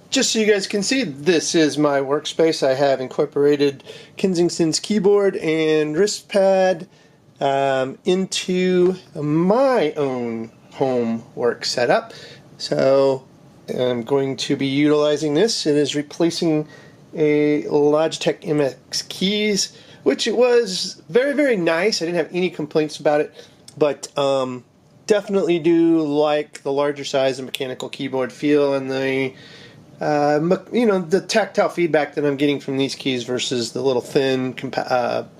Just so you guys can see, this is my workspace. I have incorporated Kensington's keyboard and wrist pad into my own home work setup. So I'm going to be utilizing this. It is replacing a Logitech MX keys, which it was very, very nice. I didn't have any complaints about it, but definitely do like the larger size and mechanical keyboard feel and the the tactile feedback that I'm getting from these keys versus the little thin compact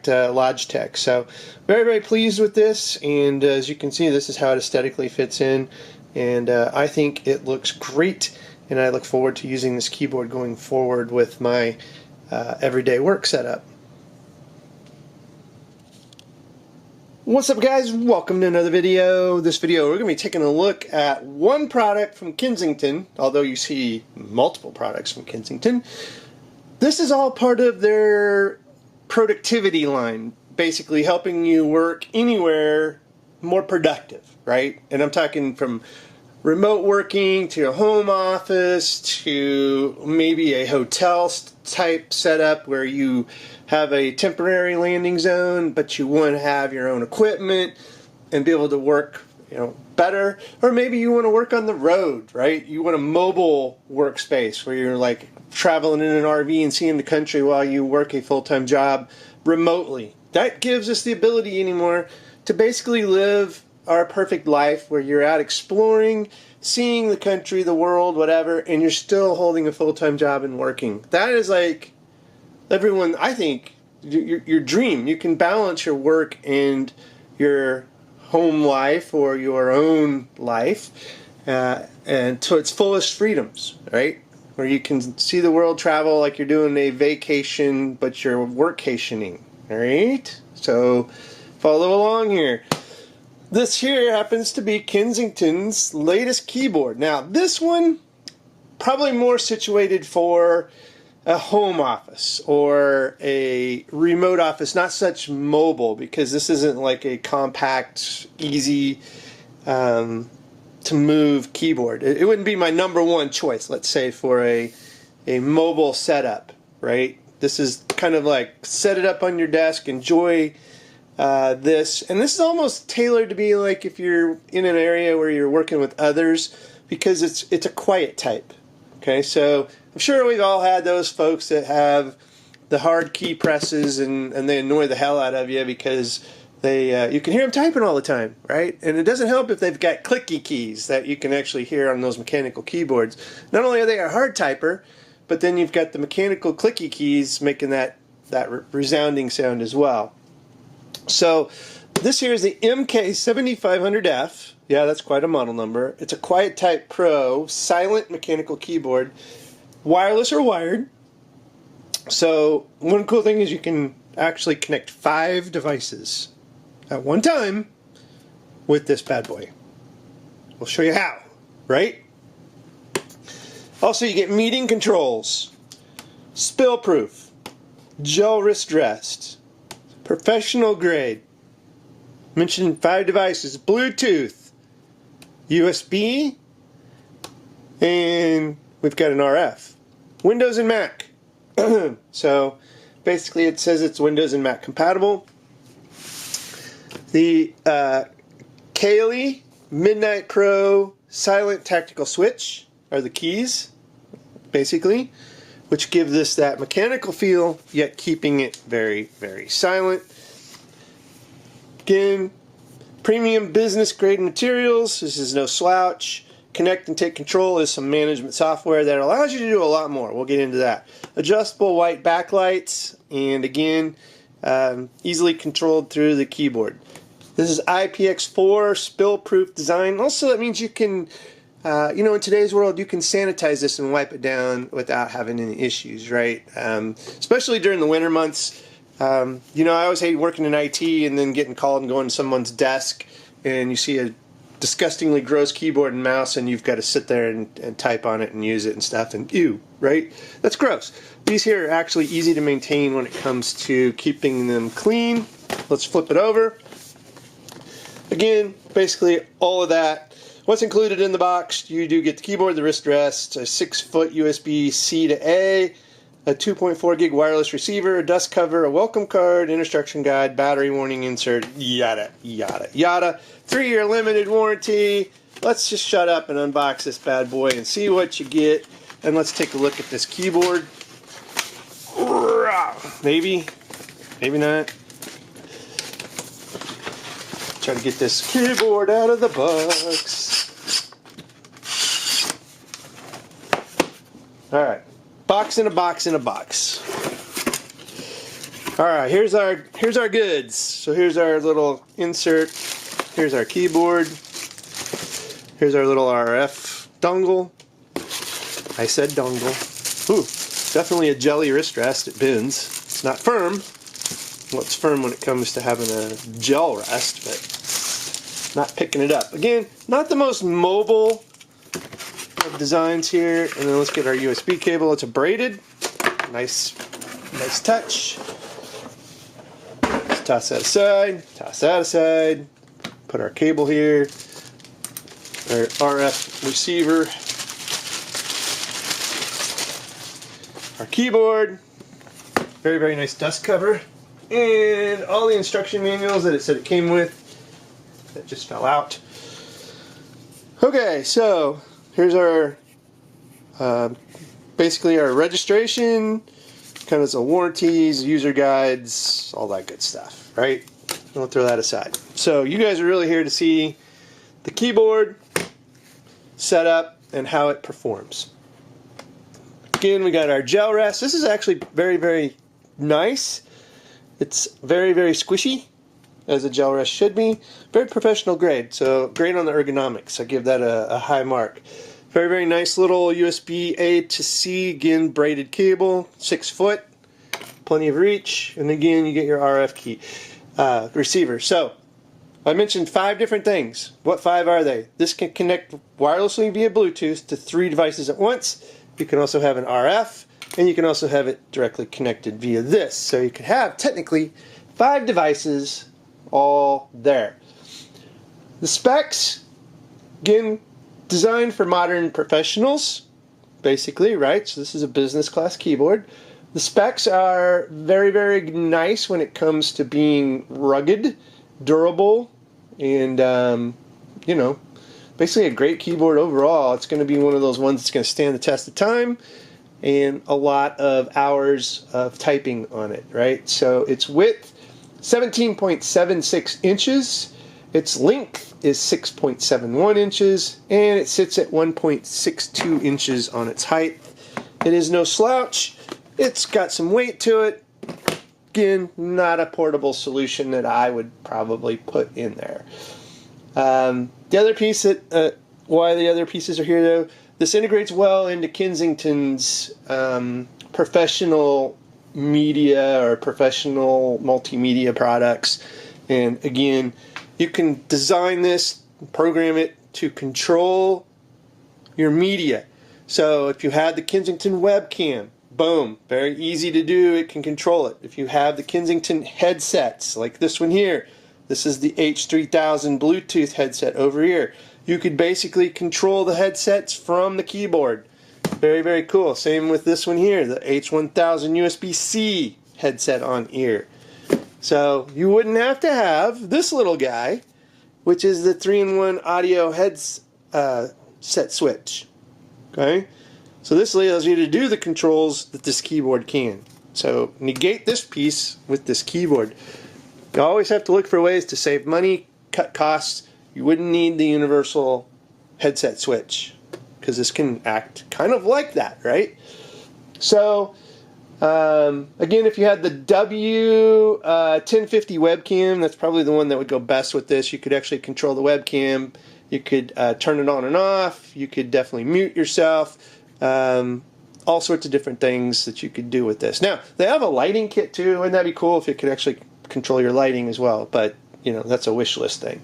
Logitech. So very, very pleased with this, and as you can see, this is how it aesthetically fits in, and I think it looks great, and I look forward to using this keyboard going forward with my everyday work setup. What's up, guys? Welcome to another video. This video we're going to be taking a look at one product from Kensington, although you see multiple products from Kensington. This is all part of their productivity line, basically helping you work anywhere more productive, right? And I'm talking from remote working to a home office to maybe a hotel type setup where you have a temporary landing zone, but you want to have your own equipment and be able to work, better. Or maybe you want to work on the road, right? You want a mobile workspace where you're like traveling in an RV and seeing the country while you work a full-time job remotely. That gives us the ability anymore to basically live our perfect life where you're out exploring, seeing the country, the world, whatever, and you're still holding a full-time job and working. That is like everyone, I think, your dream. You can balance your work and your home life or your own life and to its fullest freedoms, right? Where you can see the world, travel like you're doing a vacation, but you're workationing, all right? So follow along here. This here happens to be Kensington's latest keyboard. Now, this one, probably more situated for a home office or a remote office, not such mobile, because this isn't like a compact, easy to move keyboard. It wouldn't be my number one choice, let's say, for a mobile setup, right? This is kind of like set it up on your desk, enjoy this, and this is almost tailored to be like if you're in an area where you're working with others, because it's a QuietType. Okay, so I'm sure we've all had those folks that have the hard key presses and they annoy the hell out of you because they you can hear them typing all the time, right? And it doesn't help if they've got clicky keys that you can actually hear on those mechanical keyboards. Not only are they a hard typer, but then you've got the mechanical clicky keys making that resounding sound as well. So this here is the MK7500F. Yeah, that's quite a model number. It's a QuietType Pro silent mechanical keyboard, wireless or wired. So one cool thing is you can actually connect 5 devices at one time with this bad boy. We'll show you how, right? Also, you get meeting controls, spill proof, gel wrist rest, professional grade. Mentioned 5 devices, Bluetooth, USB, and we've got an RF. Windows and Mac. So basically it says it's Windows and Mac compatible. The Kaylee Midnight Pro Silent Tactical Switch are the keys, basically, which give this that mechanical feel, yet keeping it very, very silent. Again, premium business grade materials. This is no slouch. Connect and Take Control is some management software that allows you to do a lot more. We'll get into that. Adjustable white backlights, and again, easily controlled through the keyboard. This is IPX4 spill-proof design. Also, that means you can, in today's world, you can sanitize this and wipe it down without having any issues, right? Especially during the winter months. I always hate working in IT and then getting called and going to someone's desk and you see a disgustingly gross keyboard and mouse and you've got to sit there and type on it and use it and stuff, and ew, right? That's gross. These here are actually easy to maintain when it comes to keeping them clean. Let's flip it over. Again, basically all of that what's included in the box? You do get the keyboard, the wrist rest, a 6-foot USB-C to A, a 2.4 gig wireless receiver, a dust cover, a welcome card, instruction guide, battery warning insert, yada, yada, yada. 3-year limited warranty. Let's just shut up and unbox this bad boy and see what you get. And let's take a look at this keyboard. Maybe, maybe not. Try to get this keyboard out of the box. Alright. Box in a box in a box. Alright, here's our goods. So here's our little insert. Here's our keyboard. Here's our little RF dongle. I said dongle. Ooh, definitely a jelly wrist rest. It bends. It's not firm. Well, it's firm when it comes to having a gel rest, but not picking it up. Again, not the most mobile of designs here. And then let's get our USB cable. It's a braided. Nice touch. Let's toss that aside. Toss that aside. Put our cable here. Our RF receiver. Our keyboard. Very, very nice dust cover. And all the instruction manuals that it said it came with. That just fell out. Okay, so here's our basically our registration, kind of the warranties, user guides, all that good stuff, right? We'll throw that aside. So you guys are really here to see the keyboard setup and how it performs. Again, we got our gel rest. This is actually very, very nice. It's very, very squishy, as a gel rest should be. Very professional grade, so great on the ergonomics. I give that a high mark. Very, very nice little USB A to C, again, braided cable, 6 foot, plenty of reach, and again, you get your RF key receiver. So, I mentioned 5 different things. What 5 are they? This can connect wirelessly via Bluetooth to 3 devices at once. You can also have an RF, and you can also have it directly connected via this. So you could have, technically, 5 devices all there. The specs, again, designed for modern professionals, basically, right? So this is a business class keyboard. The specs are very, very nice when it comes to being rugged, durable, and, you know, basically a great keyboard overall. It's going to be one of those ones that's going to stand the test of time and a lot of hours of typing on it, right? So its width, 17.76 inches. Its length is 6.71 inches, and it sits at 1.62 inches on its height. It is no slouch. It's got some weight to it. Again, not a portable solution that I would probably put in there. The other piece that, why the other pieces are here though, this integrates well into Kensington's professional media or professional multimedia products. And again, you can design this, program it to control your media. So if you had the Kensington webcam, boom, very easy to do, it can control it. If you have the Kensington headsets, like this one here, this is the H3000 Bluetooth headset over here. You could basically control the headsets from the keyboard. Very, very cool. Same with this one here, the H1000 USB-C headset on ear. So you wouldn't have to have this little guy, which is the 3-in-1 audio set switch. Okay? So this allows you to do the controls that this keyboard can. So negate this piece with this keyboard. You always have to look for ways to save money, cut costs. You wouldn't need the universal headset switch because this can act kind of like that, right? So again, if you had the W1050 webcam, that's probably the one that would go best with this. You could actually control the webcam. You could turn it on and off. You could definitely mute yourself. All sorts of different things that you could do with this. Now, they have a lighting kit too. Wouldn't that be cool if you could actually control your lighting as well? But, you know, that's a wish list thing.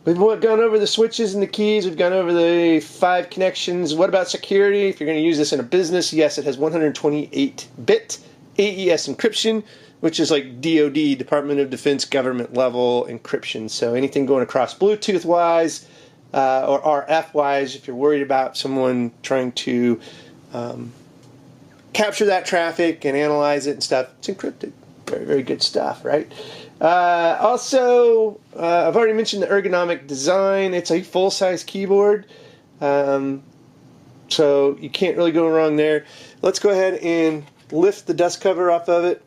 We've gone over the switches and the keys. We've gone over the 5 connections. What about security? If you're going to use this in a business, yes, it has 128-bit AES encryption. which is like DoD, Department of Defense government level encryption. So anything going across Bluetooth wise or RF wise, if you're worried about someone trying to capture that traffic and analyze it and stuff, it's encrypted. Very, very good stuff, right? Also, I've already mentioned the ergonomic design. It's a full-size keyboard, so you can't really go wrong there. Let's go ahead and lift the dust cover off of it.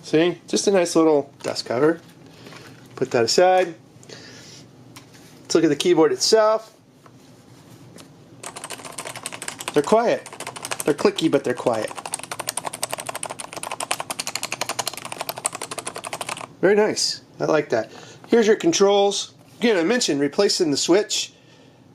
See? Just a nice little dust cover. Put that aside. Let's look at the keyboard itself. They're quiet. They're clicky, but they're quiet. Very nice. I like that. Here's your controls. Again, I mentioned replacing the switch.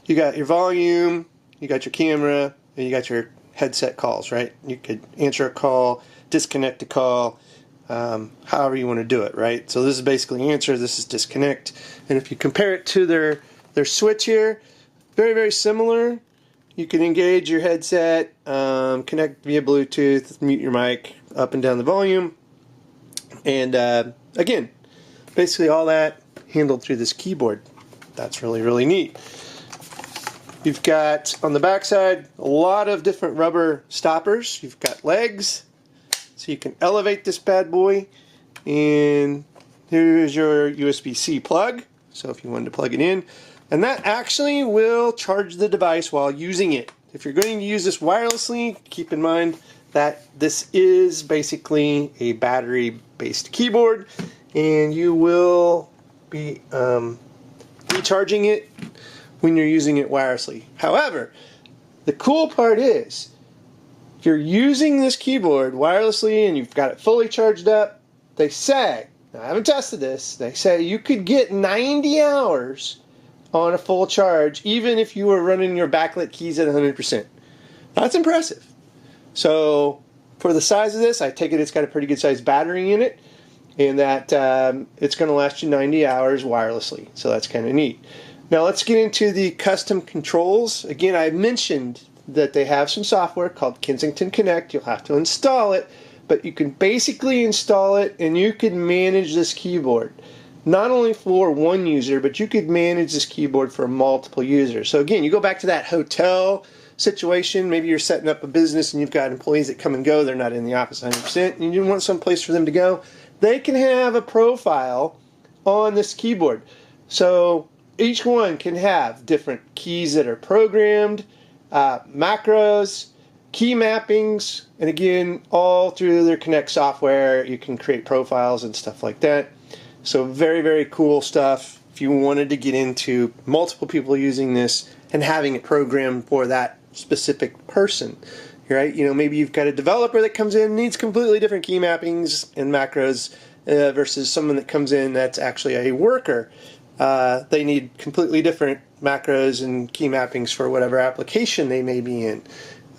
You got your volume, you got your camera, and you got your headset calls, right? You could answer a call, disconnect a call, however you want to do it, right? So this is basically answer, this is disconnect. And if you compare it to their switch here, very, very similar. You can engage your headset, connect via Bluetooth, mute your mic, up and down the volume. And again, basically all that handled through this keyboard. That's really, really neat. You've got, on the back side, a lot of different rubber stoppers. You've got legs, so you can elevate this bad boy. And here's your USB-C plug, so if you wanted to plug it in. And that actually will charge the device while using it. If you're going to use this wirelessly, keep in mind that this is basically a battery-based keyboard, and you will be recharging it when you're using it wirelessly. However, the cool part is, if you're using this keyboard wirelessly and you've got it fully charged up, they say, now I haven't tested this, they say you could get 90 hours on a full charge, even if you were running your backlit keys at 100%. That's impressive. So for the size of this, I take it it's got a pretty good sized battery in it, and that it's going to last you 90 hours wirelessly. So that's kind of neat. Now let's get into the custom controls. Again, I mentioned that they have some software called Kensington Connect. You'll have to install it, but you can basically install it and you can manage this keyboard. Not only for one user, but you could manage this keyboard for multiple users. So again, you go back to that hotel situation. Maybe you're setting up a business and you've got employees that come and go. They're not in the office 100%, and you want some place for them to go. They can have a profile on this keyboard. So each one can have different keys that are programmed, macros, key mappings, and again, all through their Connect software, you can create profiles and stuff like that. So very, very cool stuff if you wanted to get into multiple people using this and having it programmed for that specific person, right? You know, maybe you've got a developer that comes in and needs completely different key mappings and macros versus someone that comes in that's actually a worker. They need completely different macros and key mappings for whatever application they may be in.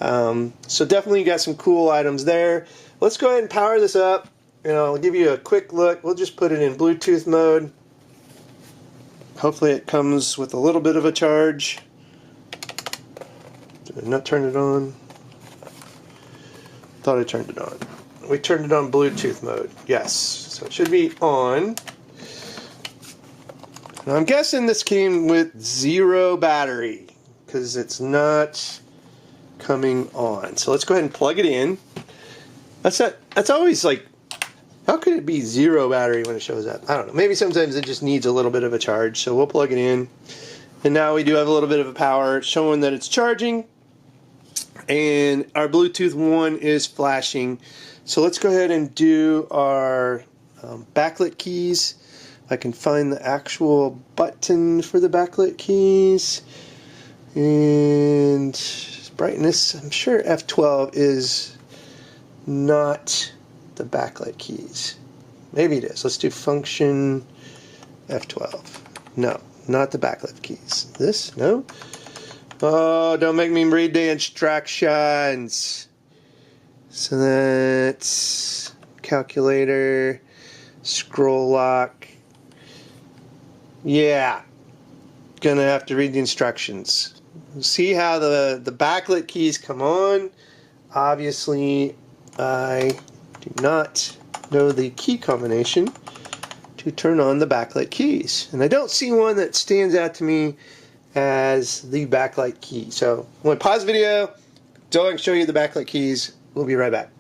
So definitely got some cool items there. Let's go ahead and power this up. And I'll give you a quick look. We'll just put it in Bluetooth mode. Hopefully it comes with a little bit of a charge. Did I not turn it on? Thought I turned it on. We turned it on Bluetooth mode. Yes. So it should be on. Now I'm guessing this came with 0 battery because it's not coming on. So let's go ahead and plug it in. That's always like, how could it be 0 battery when it shows up? I don't know. Maybe sometimes it just needs a little bit of a charge. So we'll plug it in. And now we do have a little bit of a power showing that it's charging. And our Bluetooth 1 is flashing. So let's go ahead and do our backlit keys. I can find the actual button for the backlit keys. And brightness, I'm sure F12 is not the backlit keys. Maybe it is. Let's do function F12. No, not the backlit keys. This? No? Oh, don't make me read the instructions. So that's calculator, scroll lock. Yeah, gonna have to read the instructions. See how the backlit keys come on. Obviously, I do not know the key combination to turn on the backlight keys. And I don't see one that stands out to me as the backlight key. So I'm going to pause the video, so I can show you the backlight keys. We'll be right back.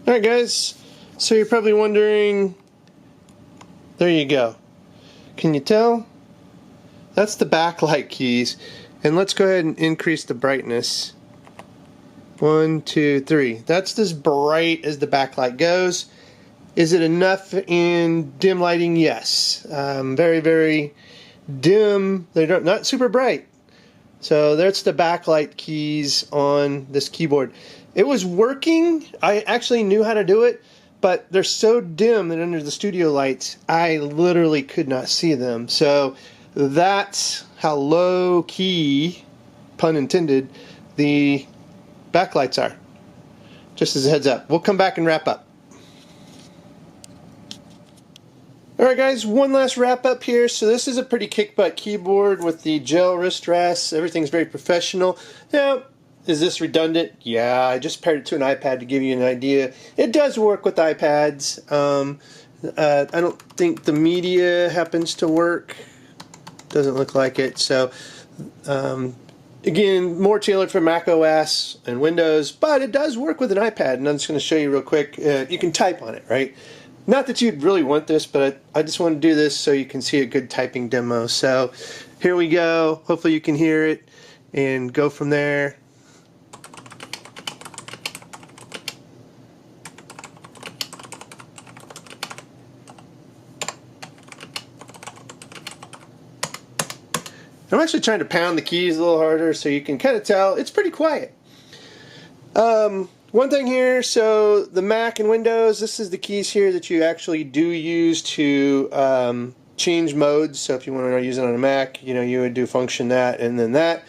Alright guys, so you're probably wondering, there you go. Can you tell? That's the backlight keys. And let's go ahead and increase the brightness. 1, 2, 3. That's as bright as the backlight goes. Is it enough in dim lighting? Yes. Very, very dim. They're not super bright. So that's the backlight keys on this keyboard. It was working. I actually knew how to do it, but they're so dim that under the studio lights, I literally could not see them. So that's how low key, pun intended, the backlights are. Just as a heads up. We'll come back and wrap up. Alright guys, one last wrap up here. So this is a pretty kick-butt keyboard with the gel wrist rests. Everything's very professional. Now, is this redundant? Yeah, I just paired it to an iPad to give you an idea. It does work with iPads. I don't think the media happens to work. Doesn't look like it. So, again, more tailored for Mac OS and Windows, but it does work with an iPad, and I'm just going to show you real quick. You can type on it, right? Not that you'd really want this, but I just want to do this so you can see a good typing demo. So here we go. Hopefully you can hear it and go from there. I'm actually trying to pound the keys a little harder so you can kind of tell it's pretty quiet. One thing here, so the Mac and Windows, this is the keys here that you actually do use to change modes. So if you want to use it on a Mac, you would do function that and then that.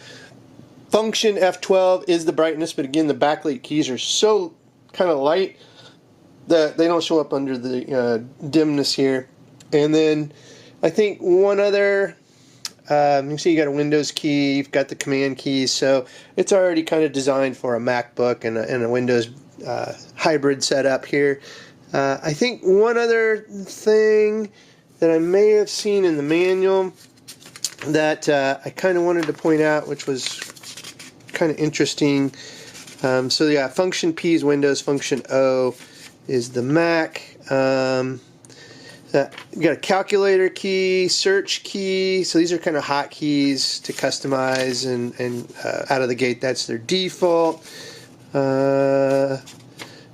Function F12 is the brightness, but again, the backlight keys are so kind of light that they don't show up under the dimness here. And then I think one other, you can see you got a Windows key, you've got the command keys, so it's already kind of designed for a MacBook and a Windows hybrid setup here. I think one other thing that I may have seen in the manual that I kind of wanted to point out, which was kind of interesting. So yeah, function P is Windows, function O is the Mac. You got a calculator key, search key, so these are kind of hotkeys to customize, and out of the gate that's their default. And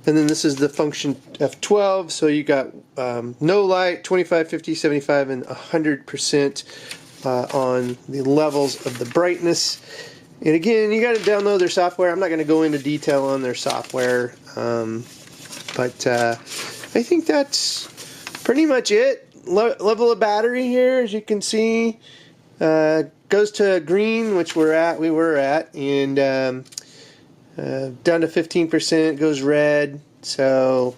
then this is the function F12, so you got no light, 25, 50, 75, and 100% on the levels of the brightness. And again, you got to download their software. I'm not going to go into detail on their software, but I think that's pretty much it. Level of battery here, as you can see, goes to green, which we were at, and down to 15% goes red. So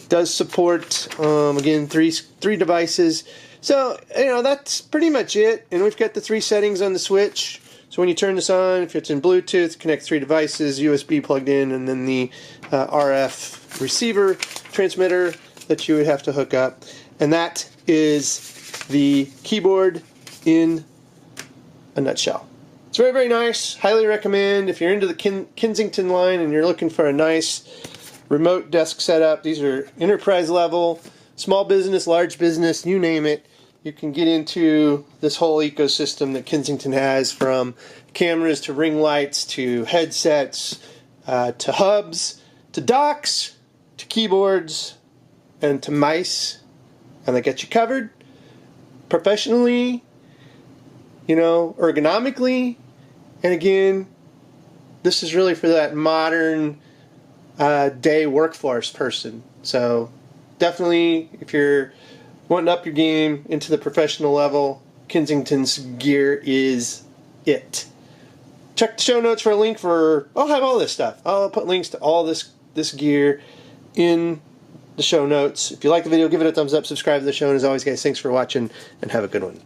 does support again three devices. So that's pretty much it. And we've got the 3 settings on the switch. So when you turn this on, if it's in Bluetooth, connect 3 devices, USB plugged in, and then the RF receiver transmitter that you would have to hook up. And that is the keyboard in a nutshell. It's very, very nice. Highly recommend if you're into the Kensington line and you're looking for a nice remote desk setup. These are enterprise level, small business, large business, you name it. You can get into this whole ecosystem that Kensington has, from cameras to ring lights to headsets to hubs to docks to keyboards and to mice, and they get you covered professionally, ergonomically. And again, this is really for that modern day workforce person. So definitely, if you're wanting to up your game into the professional level, Kensington's gear is it. Check the show notes for a link for, I'll have all this stuff. I'll put links to all this gear in the show notes. If you like the video, give it a thumbs up, subscribe to the show, and as always guys, thanks for watching, and have a good one.